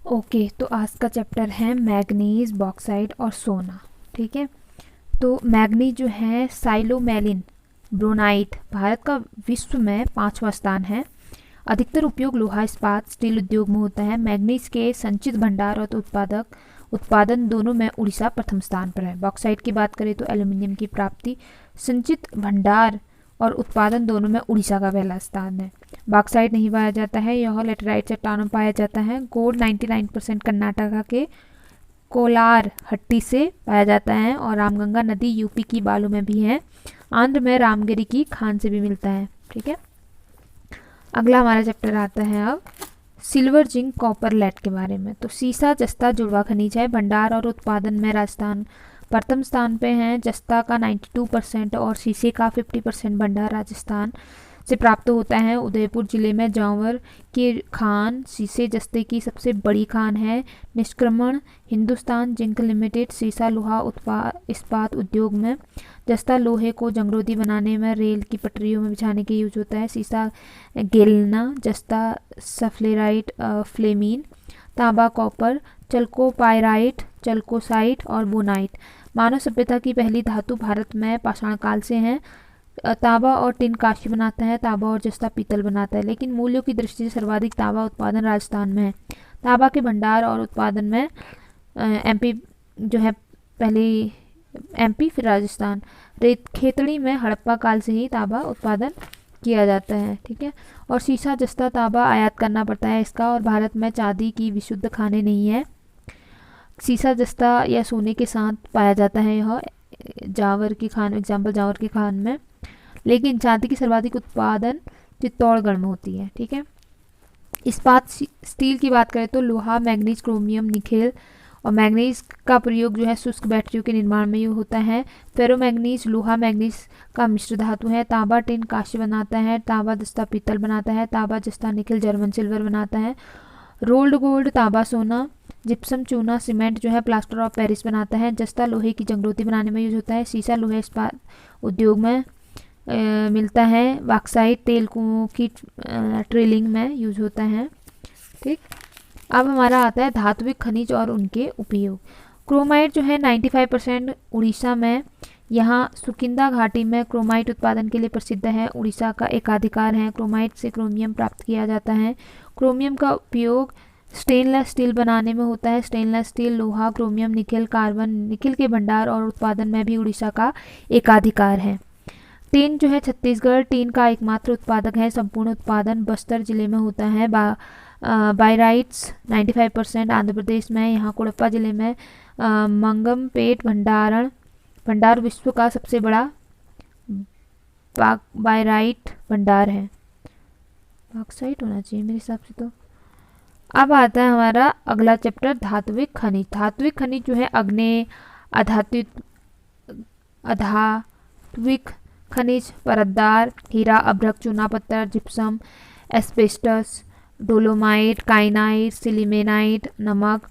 Okay, तो आज का चैप्टर है मैग्नीज, बॉक्साइट और सोना। ठीक है, तो मैग्नीज जो है साइलोमेलिन ब्रोनाइट भारत का विश्व में 5वां स्थान है। अधिकतर उपयोग लोहा इस्पात स्टील उद्योग में होता है। मैग्नीज के संचित भंडार और उत्पादन दोनों में उड़ीसा प्रथम स्थान पर है। बॉक्साइट की बात करें तो एल्यूमिनियम की प्राप्ति, संचित भंडार और उत्पादन दोनों में उड़ीसा का पहला स्थान है। बॉक्साइट नहीं पाया जाता है, यह लेटराइट चट्टानों में पाया जाता है। गोल्ड 99% कर्नाटका के कोलार हट्टी से पाया जाता है और रामगंगा नदी यूपी की बालू में भी है। आंध्र में रामगिरी की खान से भी मिलता है। ठीक है, अगला हमारा चैप्टर आता है अब सिल्वर जिंक कॉपर लेड के बारे में। तो सीसा जस्ता जुड़वा खनिज है। भंडार और उत्पादन में राजस्थान प्रथम स्थान पे हैं। जस्ता का 92% और सीसे का 50% भंडार राजस्थान से प्राप्त होता है। उदयपुर जिले में जावर की खान सीसे जस्ते की सबसे बड़ी खान है। निष्क्रमण हिंदुस्तान जिंक लिमिटेड सीसा लोहा इस्पात उद्योग में। जस्ता लोहे को जंगरोधी बनाने में, रेल की पटरियों में बिछाने के यूज होता है। सीसा गेलना जस्ता सफ्लेराइट फ्लेमीन। तांबा कॉपर चल्कोपाइराइट चल्कोसाइट और बोनाइट। मानव सभ्यता की पहली धातु भारत में पाषाण काल से है। तांबा और टिन कांस्य बनाता है। तांबा और जस्ता पीतल बनाता है, लेकिन मूल्यों की दृष्टि से सर्वाधिक तांबा उत्पादन राजस्थान में है। तांबा के भंडार और उत्पादन में एमपी जो है पहली एमपी फिर राजस्थान। रेत खेतड़ी में हड़प्पा काल से ही तांबा उत्पादन किया जाता है। ठीक है, और सीसा जस्ता तांबा आयात करना पड़ता है इसका, और भारत में चांदी की विशुद्ध खानें नहीं है। सीसा जस्ता या सोने के साथ पाया जाता है यह जावर की खान, एग्जाम्पल जावर की खान में, लेकिन चांदी की सर्वाधिक उत्पादन चित्तौड़गढ़ में होती है। ठीक है, इस्पात स्टील की बात करें तो लोहा, मैग्नीज, क्रोमियम, निकेल और मैग्नीज का प्रयोग जो है शुष्क बैटरियों के निर्माण में होता है। फेरोमैग्नीज लोहा मैग्नीज का मिश्र धातु है। तांबा टिन कांस्य बनाता है। तांबा जस्ता पीतल बनाता है। तांबा जस्ता निकेल जर्मन सिल्वर बनाता है। रोल्ड गोल्ड तांबा सोना। जिप्सम चूना सीमेंट जो है प्लास्टर ऑफ पेरिस बनाता है। जस्ता लोहे की जंगरोती बनाने में यूज होता है। सीसा लोहे इस्पात उद्योग में मिलता है। बॉक्साइट तेल की ट्रेलिंग में यूज होता है। ठीक, अब हमारा आता है धात्विक खनिज और उनके उपयोग। क्रोमाइट जो है 95% उड़ीसा में, यहाँ सुकिंदा घाटी में क्रोमाइट उत्पादन के लिए प्रसिद्ध है। उड़ीसा का एकाधिकार है। क्रोमाइट से क्रोमियम प्राप्त किया जाता है। क्रोमियम का उपयोग स्टेनलेस स्टील बनाने में होता है। स्टेनलेस स्टील लोहा, क्रोमियम, निकेल, कार्बन, निकेल के भंडार और उत्पादन में भी उड़ीसा का एकाधिकार है। टीन जो है छत्तीसगढ़ टीन का एकमात्र उत्पादक है। संपूर्ण उत्पादन बस्तर जिले में होता है। बायराइट्स 95% आंध्र प्रदेश में, यहाँ कोडप्पा जिले में। मंगमपेट भंडार विश्व का सबसे बड़ा बायराइट भंडार है। बॉक्साइट होना चाहिए मेरे हिसाब से। तो अब आता है हमारा अगला चैप्टर धात्विक खनिज। धात्विक खनिज जो है अग्नेय, अधात्विक खनिज, परतदार, हीरा, अभ्रक, चूना पत्थर, जिप्सम, एस्बेस्टस, डोलोमाइट, काइनाइट, सिलिमेनाइट, नमक।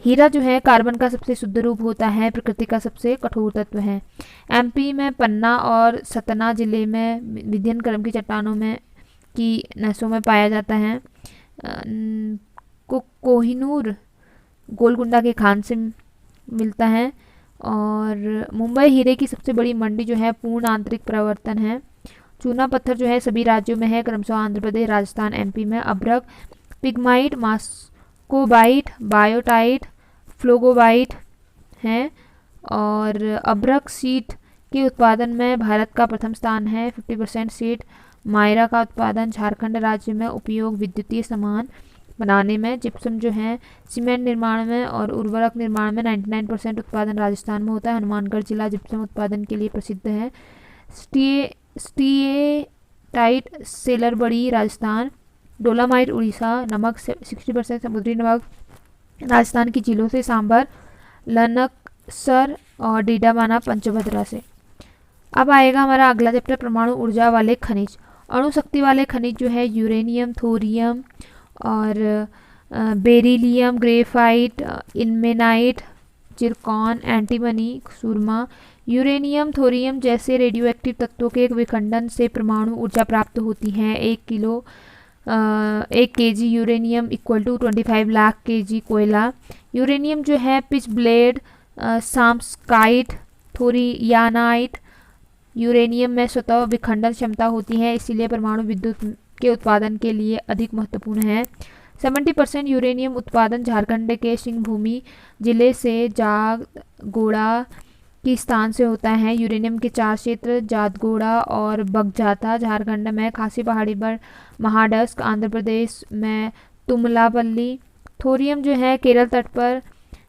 हीरा जो है कार्बन का सबसे शुद्ध रूप होता है। प्रकृति का सबसे कठोर तत्व है। एमपी में पन्ना और सतना जिले में विंध्यन क्रम की चट्टानों में की नसों में पाया जाता है। कोहिनूर गोलकुंडा के खान से मिलता है। और मुंबई हीरे की सबसे बड़ी मंडी जो है पूर्ण आंतरिक प्रवर्तन है। चूना पत्थर जो है सभी राज्यों में है, क्रमशः आंध्र प्रदेश, राजस्थान, एमपी में। अभ्रक पिगमाइट, मास्कोबाइट, बायोटाइट, फ्लोगोबाइट है। और अभ्रक सीट के उत्पादन में भारत का प्रथम स्थान है, 50% सीट। मायरा का उत्पादन झारखंड राज्य में। उपयोग विद्युतीय सामान बनाने में। जिप्सम जो है सीमेंट निर्माण में और उर्वरक निर्माण में 99% उत्पादन राजस्थान में होता है। हनुमानगढ़ जिला जिप्सम उत्पादन के लिए प्रसिद्ध है। स्टीएटाइट सेलरबड़ी राजस्थान। डोलामाइट उड़ीसा। नमक 60% समुद्री नमक राजस्थान की झीलों से। सांभर लनकसर और डीडामाना पंचभद्रा से। अब आएगा हमारा अगला चैप्टर परमाणु ऊर्जा वाले खनिज। अणु शक्ति वाले खनिज जो है यूरेनियम, थोरियम और beryllium, graphite, ilmenite, zircon, antimony, सुरमा। यूरेनियम, थोरियम जैसे रेडियोएक्टिव तत्वों के विखंडन से परमाणु ऊर्जा प्राप्त होती है। 1 kilo 1 KG uranium equal to 25 lakh KG कोयला। यूरेनियम जो है pitchblende, samarskite, thorianite uranium में स्वतः विखंडन क्षमता होती है, इसीलिए परमाणु विद्युत के उत्पादन के लिए अधिक महत्वपूर्ण है। 70% यूरेनियम उत्पादन झारखंड के सिंहभूमि जिले से जागोड़ा की स्थान से होता है। यूरेनियम के 4 क्षेत्र जादगोड़ा और बगजाता झारखंड में, खासी पहाड़ी पर महाडस्क, आंध्र प्रदेश में तुमलापल्ली। थोरियम जो है केरल तट पर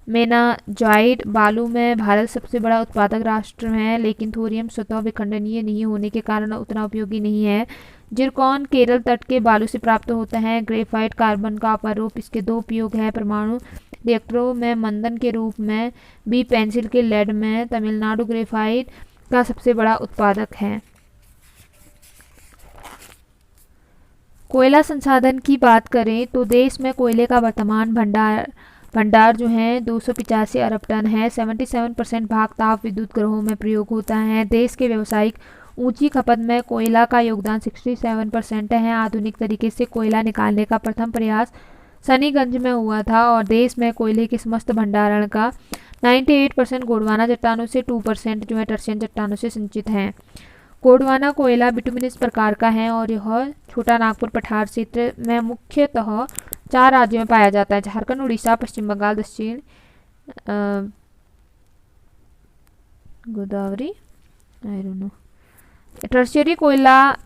मेनाजाइट बालू में भारत सबसे बड़ा उत्पादक राष्ट्र है, लेकिन थोरियम स्वतः विखंडनीय नहीं होने के कारण उतना उपयोगी नहीं है। जिरकॉन केरल तट के बालू से प्राप्त होता है। ग्रेफाइट कार्बन का अपारूप, इसके 2 उपयोग है, परमाणु रिएक्टरों में मंदन के रूप में, बी पेंसिल के लेड में। तमिलनाडु ग्रेफाइट का सबसे बड़ा उत्पादक है। कोयला संसाधन की बात करें तो देश में कोयले का वर्तमान भंडार जो है 285 अरब टन है। 77% भाग ताप विद्युत ग्रहों में प्रयोग होता है। देश के व्यावसायिक ऊंची खपत में कोयला का योगदान 67% है। आधुनिक तरीके से कोयला निकालने का प्रथम प्रयास सनीगंज में हुआ था और देश में कोयले के समस्त भंडारण का 98% गोंडवाना चट्टानों से 2% जो है टर्शियन चट्टानों से संचित है। गोंडवाना कोयला बिटुमिनस प्रकार का है और यह छोटा नागपुर पठार क्षेत्र में मुख्यतः 4 राज्यों में पाया जाता है, झारखंड, उड़ीसा, पश्चिम बंगाल, दक्षिण Godavari, I don't know. Tertiary कोयला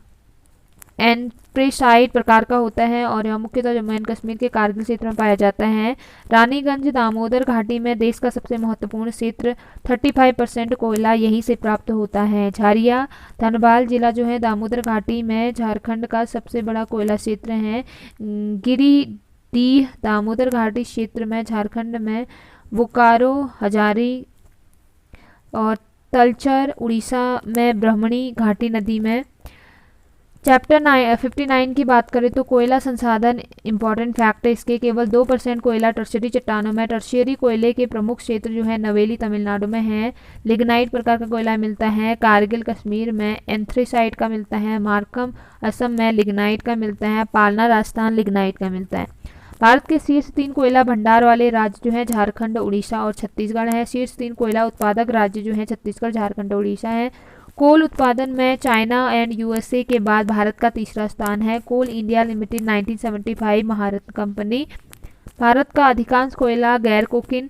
एंथ्रेसाइट प्रकार का होता है और यह मुख्यतः जम्मू एंड कश्मीर के कारगिल क्षेत्र में पाया जाता है। रानीगंज दामोदर घाटी में देश का सबसे महत्वपूर्ण क्षेत्र 35% कोयला यहीं से प्राप्त होता है। झारिया धनबाद जिला जो है दामोदर घाटी में झारखंड का सबसे बड़ा कोयला क्षेत्र है। गिरिडीह दामोदर घाटी क्षेत्र में झारखंड में, बोकारो हजारी और तलचर उड़ीसा में ब्राह्मणी घाटी नदी में। चैप्टर 59 की बात करें तो कोयला संसाधन इंपॉर्टेंट फैक्ट है इसके, केवल 2% कोयला टर्शियरी चट्टानों में। टर्शियरी कोयले के प्रमुख क्षेत्र जो है नवेली तमिलनाडु में है। लिग्नाइट प्रकार का कोयला मिलता है कारगिल कश्मीर में, एंथ्रेसाइट का मिलता है मार्कम असम में, लिग्नाइट का मिलता है पालना राजस्थान, लिग्नाइट का मिलता है। भारत के शीर्ष 3 कोयला भंडार वाले राज्य जो है झारखंड, उड़ीसा और छत्तीसगढ़ है। शीर्ष 3 कोयला उत्पादक राज्य जो है छत्तीसगढ़, झारखंड, उड़ीसा है। कोल उत्पादन में चाइना एंड यूएसए के बाद भारत का तीसरा स्थान है। कोल इंडिया लिमिटेड 1975 महारत्न कंपनी। भारत का अधिकांश कोयला गैर कोकिन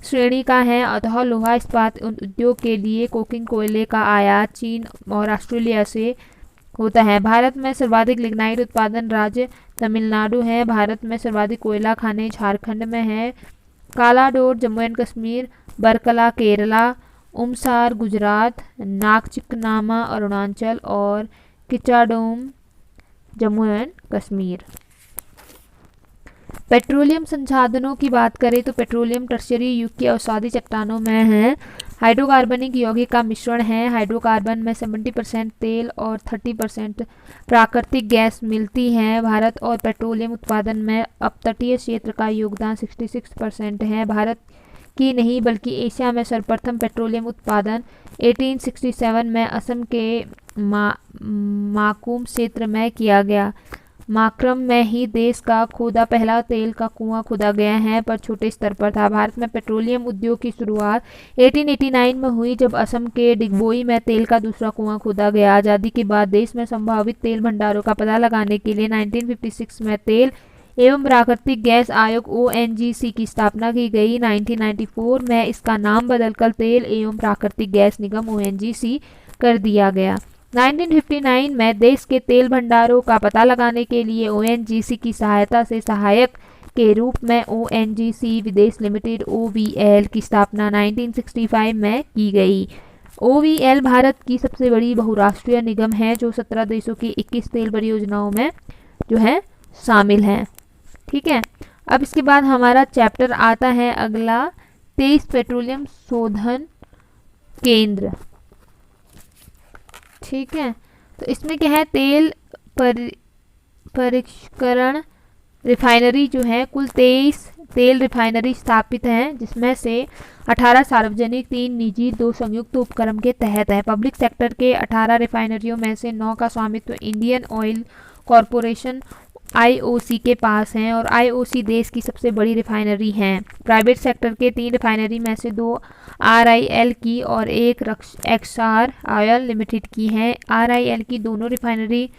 श्रेणी का है, अतः लोहा इस्पात उद्योग के लिए कोकिन कोयले का आयात चीन और ऑस्ट्रेलिया से होता है। भारत में सर्वाधिक लिग्नाइट उत्पादन राज्य तमिलनाडु है। भारत में सर्वाधिक कोयला खाने झारखंड में है। कालाडोर जम्मू एंड कश्मीर, बरकला केरला, उमसार गुजरात, नागचिकनामा अरुणाचल और किचाडोम जम्मू एंड कश्मीर। पेट्रोलियम संसाधनों की बात करें तो पेट्रोलियम टर्शियरी युग की अवसादी चट्टानों में है। हाइड्रोकार्बनिक यौगिक का मिश्रण है। हाइड्रोकार्बन में 70% तेल और 30% प्राकृतिक गैस मिलती है। भारत और पेट्रोलियम उत्पादन में अपतटीय क्षेत्र का योगदान 66% है। भारत की नहीं बल्कि एशिया में सर्वप्रथम पेट्रोलियम उत्पादन 1867 में असम के माकुम क्षेत्र में किया गया। माक्रम में ही देश का पहला तेल का कुआं खोदा गया है, पर छोटे स्तर पर था। भारत में पेट्रोलियम उद्योग की शुरुआत 1889 में हुई, जब असम के डिगबोई में तेल का दूसरा कुआं खोदा गया। आज़ादी के बाद देश में संभावित तेल भंडारों का पता लगाने के लिए 1956 में तेल एवं प्राकृतिक गैस आयोग ONGC की स्थापना की गई। 1994 में इसका नाम बदलकर तेल एवं प्राकृतिक गैस निगम ONGC कर दिया गया। 1959 में देश के तेल भंडारों का पता लगाने के लिए ONGC की सहायता से सहायक के रूप में ONGC विदेश लिमिटेड OVL की स्थापना 1965 में की गई। OVL भारत की सबसे बड़ी बहुराष्ट्रीय निगम है जो 17 देशों की 21 तेल परियोजनाओं में जो है शामिल है। ठीक है, अब इसके बाद हमारा चैप्टर आता है अगला 23 पेट्रोलियम शोधन केंद्र। ठीक है, तो इसमें क्या है, तेल परिष्करण रिफाइनरी जो है, कुल 23 तेल रिफाइनरी स्थापित हैं, जिसमें से 18 सार्वजनिक, 3 निजी, 2 संयुक्त उपक्रम के तहत है। पब्लिक सेक्टर के 18 रिफाइनरियों में से 9 का स्वामित्व इंडियन ऑयल कॉरपोरेशन आईओसी के पास हैं और आईओसी देश की सबसे बड़ी रिफाइनरी हैं। प्राइवेट सेक्टर के 3 रिफाइनरी में से 2 आरआईएल की और एक एक्सार ऑयल लिमिटेड की हैं। आरआईएल की दोनों रिफाइनरी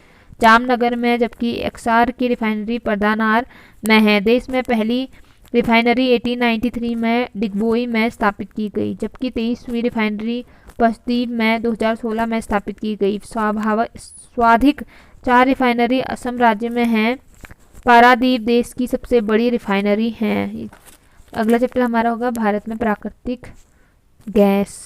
जामनगर में जबकि एक्सार की रिफाइनरी पर्दानार में है। देश में पहली रिफाइनरी 1893 में डिगबोई में स्थापित की गई, जबकि 23वीं रिफाइनरी पसदीप में 2016 में स्थापित की गई। स्वाधिक 4 रिफाइनरी असम राज्य में हैं। पारादीप देश की सबसे बड़ी रिफाइनरी है। अगला चैप्टर हमारा होगा भारत में प्राकृतिक गैस।